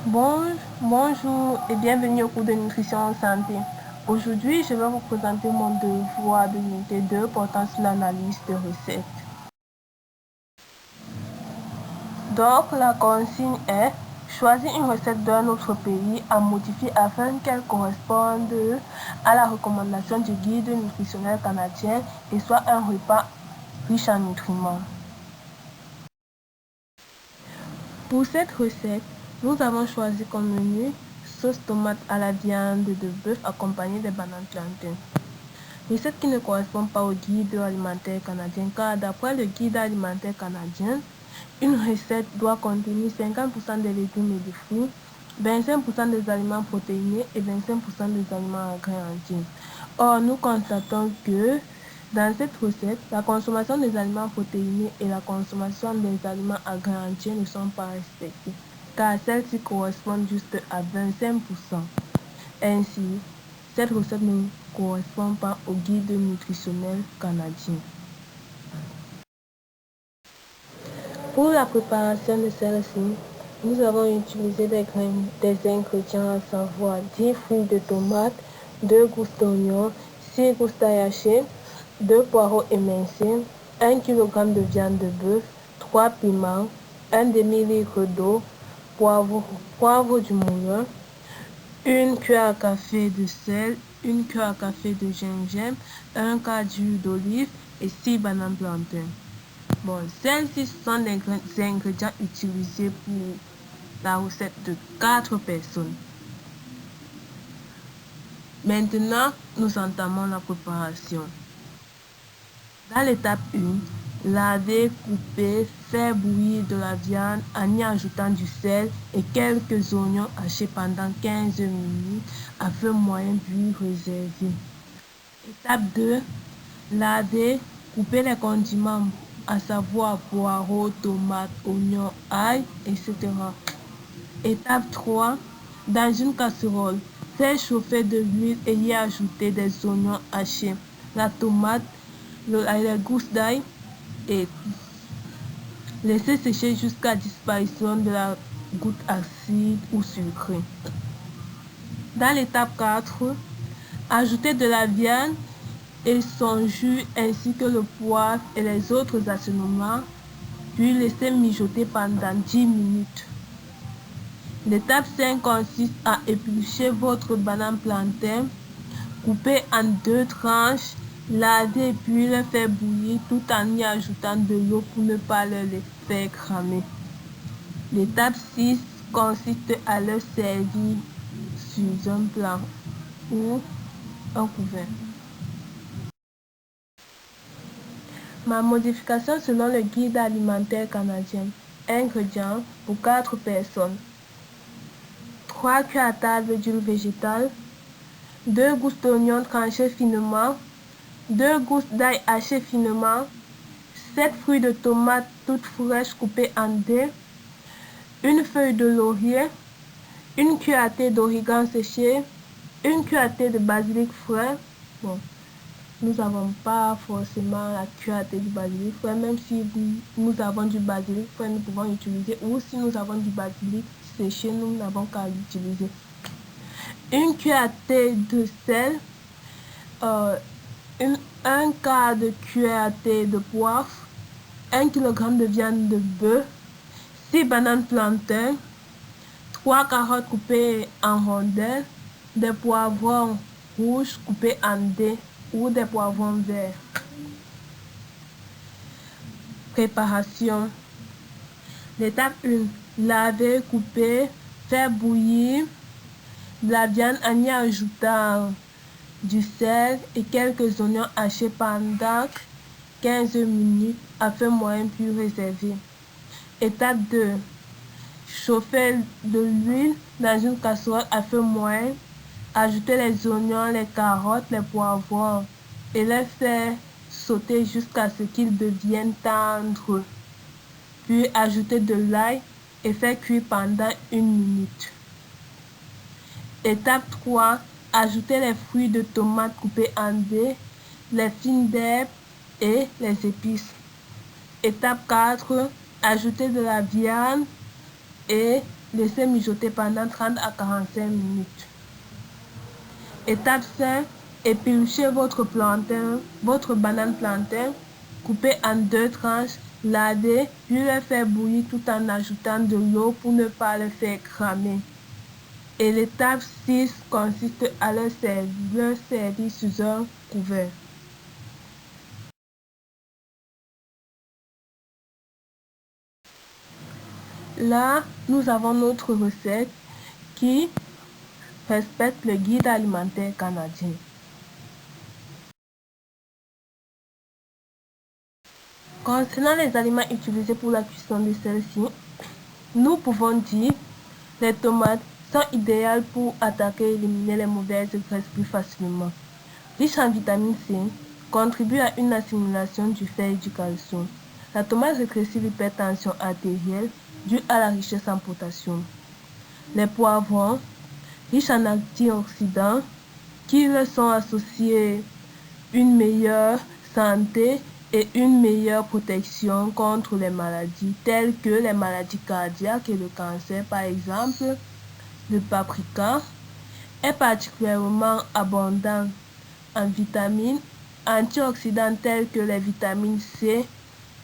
Bonjour et bienvenue au cours de nutrition en santé. Aujourd'hui, je vais vous présenter mon devoir de l'unité 2 portant sur l'analyse de recettes. Donc, la consigne est choisir une recette d'un autre pays à modifier afin qu'elle corresponde à la recommandation du guide nutritionnel canadien et soit un repas riche en nutriments. Pour cette recette, nous avons choisi comme menu sauce tomate à la viande de bœuf accompagnée des bananes plantains. Recette qui ne correspond pas au guide alimentaire canadien car d'après le guide alimentaire canadien, une recette doit contenir 50% des légumes et des fruits, 25% des aliments protéinés et 25% des aliments gras entiers. Or, nous constatons que dans cette recette, la consommation des aliments protéinés et la consommation des aliments à grains entiers ne sont pas respectées, car celles-ci correspondent juste à 25%. Ainsi, cette recette ne correspond pas au guide nutritionnel canadien. Pour la préparation de celle-ci, nous avons utilisé des ingrédients à savoir 10 fruits de tomates, 2 gousses d'oignons, 6 gousses d'ail haché, 2 poireaux émincés, 1 kg de viande de bœuf, 3 piments, 1 demi-litre d'eau, poivre du moulin, 1 cuillère à café de sel, 1 cuillère à café de gingembre, 1 quart d'huile d'olive et 6 bananes plantains. Bon, celles-ci sont les ingrédients utilisés pour la recette de 4 personnes. Maintenant, nous entamons la préparation. Dans l'étape 1, laver, couper, faire bouillir de la viande en y ajoutant du sel et quelques oignons hachés pendant 15 minutes à feu moyen puis réserver. Étape 2, laver, couper les condiments à savoir poireaux, tomates, oignons, ail, etc. Étape 3, dans une casserole, faire chauffer de l'huile et y ajouter des oignons hachés, la tomate, les gousses d'ail et laisser sécher jusqu'à disparition de la goutte acide ou sucrée. Dans l'étape 4, ajouter de la viande et son jus ainsi que le poivre et les autres assaisonnements, puis laisser mijoter pendant 10 minutes. L'étape 5 consiste à éplucher votre banane plantain, couper en 2 tranches, laver puis les faire bouillir tout en y ajoutant de l'eau pour ne pas les faire cramer. L'étape 6 consiste à les servir sur un plat ou un couvert. Ma modification selon le guide alimentaire canadien. Ingrédients pour 4 personnes. 3 cuillères à table d'huile végétale, 2 gousses d'oignons tranchés finement, 2 gousses d'ail hachées finement, 7 fruits de tomates toutes fraîches coupées en dés, une feuille de laurier, une cuillère à thé d'origan séché, une cuillère à thé de basilic frais. Bon, nous n'avons pas forcément la cuillère à thé du basilic frais, même si nous avons du basilic frais, nous pouvons l'utiliser, ou si nous avons du basilic séché, nous n'avons qu'à l'utiliser. Une cuillère à thé de sel, un quart de cuillère à thé de poivre, 1 kg de viande de bœuf, 6 bananes plantains, 3 carottes coupées en rondelles, des poivrons rouges coupés en dés ou des poivrons verts. Préparation. L'étape 1. Laver, couper, faire bouillir la viande en y ajoutant du sel et quelques oignons hachés pendant 15 minutes à feu moyen puis réserver. Étape 2. Chauffer de l'huile dans une casserole à feu moyen, ajouter les oignons, les carottes, les poivrons et les faire sauter jusqu'à ce qu'ils deviennent tendres. Puis ajouter de l'ail et faire cuire pendant 1 minute. Étape 3. Ajouter les fruits de tomates coupés en dés, les fines d'herbes et les épices. Étape 4. Ajouter de la viande et laissez mijoter pendant 30 à 45 minutes. Étape 5. Épluchez votre banane plantain, coupez en 2 tranches, lavez, puis le faire bouillir tout en ajoutant de l'eau pour ne pas le faire cramer. Et l'étape 6 consiste à le servir sous un couvert. Là, nous avons notre recette qui respecte le guide alimentaire canadien. Concernant les aliments utilisés pour la cuisson de celle-ci, nous pouvons dire que les tomates sont idéales pour attaquer et éliminer les mauvaises graisses plus facilement. Riches en vitamine C, contribuent à une assimilation du fer et du calcium. La tomate rétrécit l'hypertension artérielle due à la richesse en potassium. Les poivrons, riches en antioxydants, qui leur sont associés une meilleure santé et une meilleure protection contre les maladies telles que les maladies cardiaques et le cancer. Par exemple, le paprika est particulièrement abondant en vitamines antioxydants telles que les vitamines C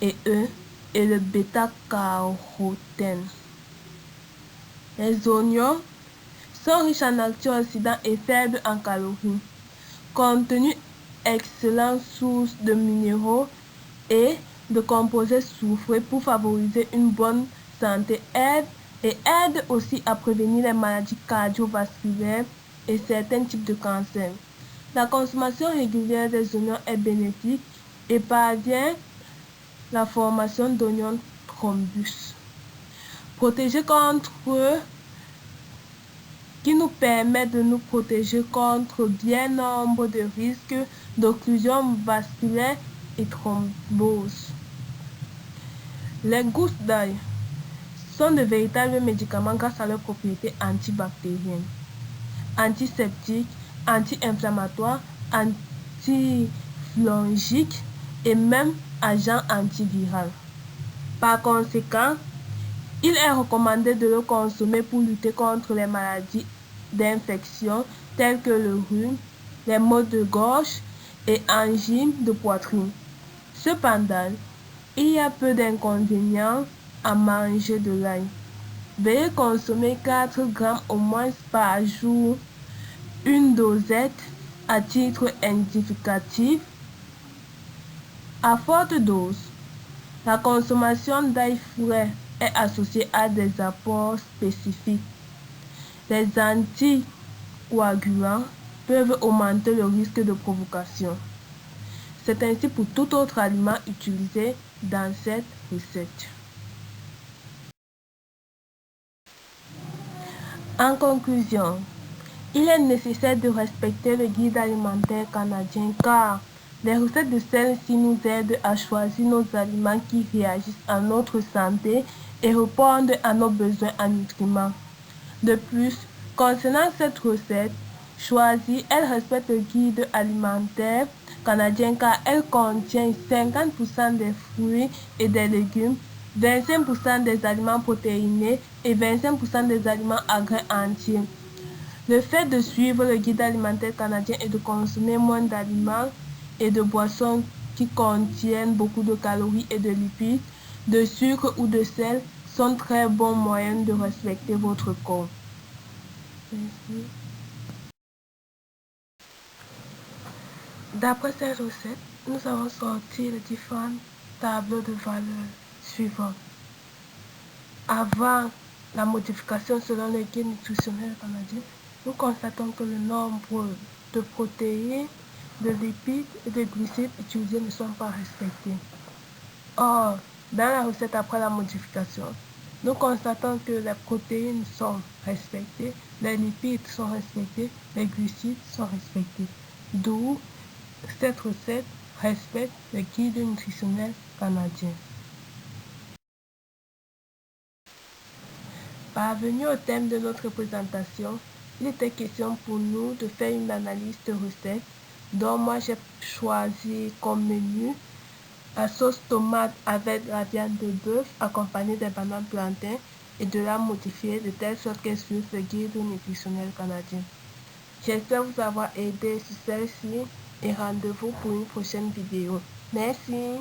et E et le bêta-carotène. Les oignons sont riches en antioxydants et faibles en calories. Contenu excellente source de minéraux et de composés soufrés pour favoriser une bonne santé aide aussi à prévenir les maladies cardiovasculaires et certains types de cancers. La consommation régulière des oignons est bénéfique et parvient la formation d'oignons thrombus. Qui nous permet de nous protéger contre bien nombre de risques d'occlusion vasculaire et thrombose. Les gousses d'ail sont de véritables médicaments grâce à leurs propriétés antibactériennes, antiseptiques, anti-inflammatoires, antifongiques et même agents antiviraux. Par conséquent, il est recommandé de le consommer pour lutter contre les maladies d'infection telles que le rhume, les maux de gorge et angines de poitrine. Cependant, il y a peu d'inconvénients à manger de l'ail. Veuillez consommer 4 grammes au moins par jour, une dosette à titre indicatif. À forte dose, la consommation d'ail frais est associée à des apports spécifiques. Les anticoagulants peuvent augmenter le risque de provocation. C'est ainsi pour tout autre aliment utilisé dans cette recette. En conclusion, il est nécessaire de respecter le guide alimentaire canadien car les recettes de celle-ci nous aident à choisir nos aliments qui réagissent à notre santé et répondent à nos besoins en nutriments. De plus, concernant cette recette choisie, elle respecte le guide alimentaire canadien car elle contient 50% des fruits et des légumes, 25% des aliments protéinés et 25% des aliments à grains entiers. Le fait de suivre le guide alimentaire canadien et de consommer moins d'aliments et de boissons qui contiennent beaucoup de calories et de lipides, de sucre ou de sel sont très bons moyens de respecter votre corps. Merci. D'après cette recette, nous avons sorti les différents tableaux de valeurs suivants. Avant la modification selon le guide nutritionnel canadien, nous constatons que le nombre de protéines, de lipides et de glucides utilisés ne sont pas respectés. Or, dans la recette après la modification, nous constatons que les protéines sont respectées, les lipides sont respectés, les glucides sont respectés. D'où cette recette respecte le guide nutritionnel canadien. Parvenu au thème de notre présentation, il était question pour nous de faire une analyse de recettes dont moi j'ai choisi comme menu la sauce tomate avec la viande de bœuf accompagnée des bananes plantains, et de la modifier de telle sorte qu'elle suive ce guide nutritionnel canadien. J'espère vous avoir aidé sur celle-ci et rendez-vous pour une prochaine vidéo. Merci.